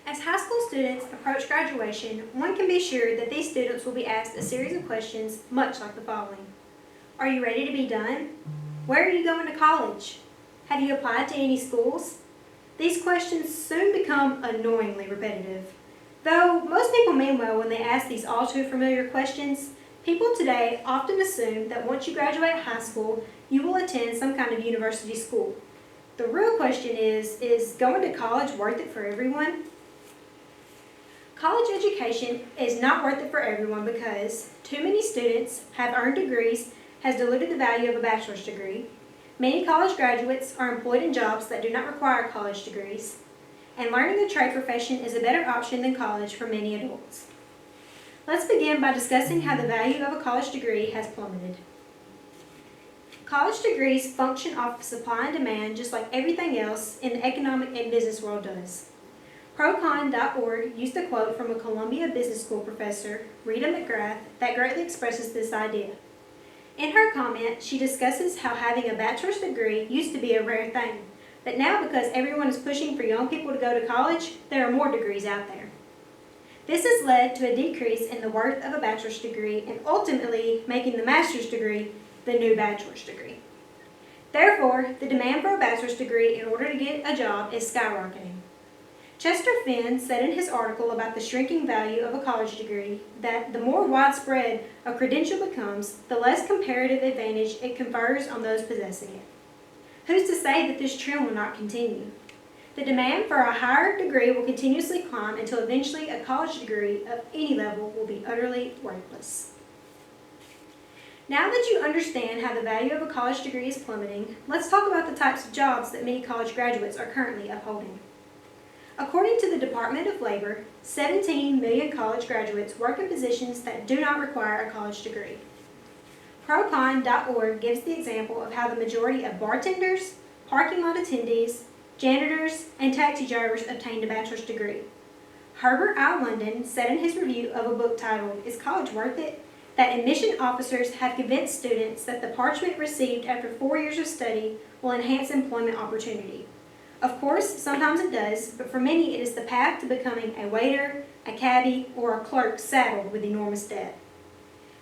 As high school students approach graduation, one can be sure that these students will be asked a series of questions much like the following. Are you ready to be done? Where are you going to college? Have you applied to any schools? These questions soon become annoyingly repetitive. Though most people mean well when they ask these all too familiar questions, people today often assume that once you graduate high school, you will attend some kind of university school. The real question is going to college worth it for everyone? College education is not worth it for everyone because too many students have earned degrees has diluted the value of a bachelor's degree. Many college graduates are employed in jobs that do not require college degrees, and learning a trade profession is a better option than college for many adults. Let's begin by discussing how the value of a college degree has plummeted. College degrees function off of supply and demand just like everything else in the economic and business world does. Procon.org used a quote from a Columbia Business School professor, Rita McGrath, that greatly expresses this idea. In her comment, she discusses how having a bachelor's degree used to be a rare thing, but now because everyone is pushing for young people to go to college, there are more degrees out there. This has led to a decrease in the worth of a bachelor's degree and ultimately making the master's degree the new bachelor's degree. Therefore, the demand for a bachelor's degree in order to get a job is skyrocketing. Chester Finn said in his article about the shrinking value of a college degree that the more widespread a credential becomes, the less comparative advantage it confers on those possessing it. Who's to say that this trend will not continue? The demand for a higher degree will continuously climb until eventually a college degree of any level will be utterly worthless. Now that you understand how the value of a college degree is plummeting, let's talk about the types of jobs that many college graduates are currently upholding. According to the Department of Labor, 17 million college graduates work in positions that do not require a college degree. Procon.org gives the example of how the majority of bartenders, parking lot attendees, janitors, and taxi drivers obtained a bachelor's degree. Herbert I. London said in his review of a book titled, Is College Worth It?, that admission officers have convinced students that the parchment received after 4 years of study will enhance employment opportunity. Of course, sometimes it does, but for many it is the path to becoming a waiter, a cabbie, or a clerk saddled with enormous debt.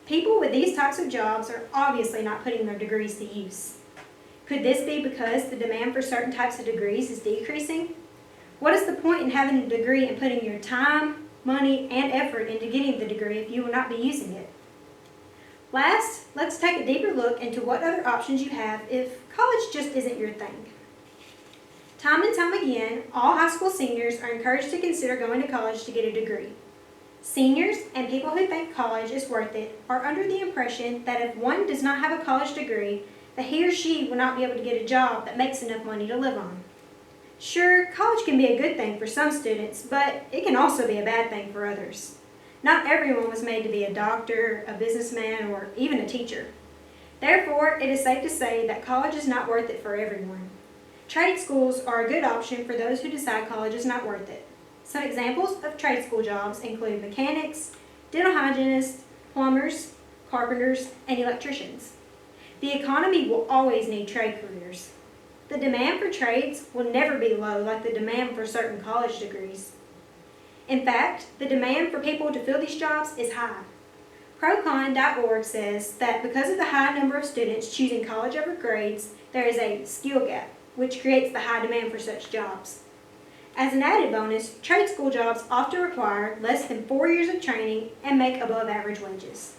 People with these types of jobs are obviously not putting their degrees to use. Could this be because the demand for certain types of degrees is decreasing? What is the point in having a degree and putting your time, money, and effort into getting the degree if you will not be using it? Last, let's take a deeper look into what other options you have if college just isn't your thing. Time and time again, all high school seniors are encouraged to consider going to college to get a degree. Seniors and people who think college is worth it are under the impression that if one does not have a college degree, that he or she will not be able to get a job that makes enough money to live on. Sure, college can be a good thing for some students, but it can also be a bad thing for others. Not everyone was made to be a doctor, a businessman, or even a teacher. Therefore, it is safe to say that college is not worth it for everyone. Trade schools are a good option for those who decide college is not worth it. Some examples of trade school jobs include mechanics, dental hygienists, plumbers, carpenters, and electricians. The economy will always need trade careers. The demand for trades will never be low like the demand for certain college degrees. In fact, the demand for people to fill these jobs is high. Procon.org says that because of the high number of students choosing college over grades, there is a skill gap, which creates the high demand for such jobs. As an added bonus, trade school jobs often require less than 4 years of training and make above average wages.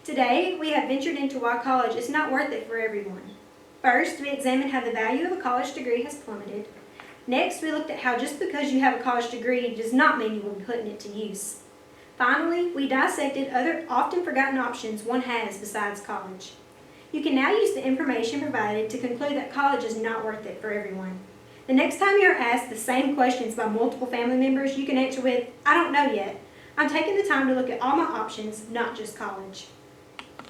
Today, we have ventured into why college is not worth it for everyone. First, we examined how the value of a college degree has plummeted. Next, we looked at how just because you have a college degree does not mean you will be putting it to use. Finally, we dissected other often forgotten options one has besides college. You can now use the information provided to conclude that college is not worth it for everyone. The next time you are asked the same questions by multiple family members, you can answer with, I don't know yet. I'm taking the time to look at all my options, not just college.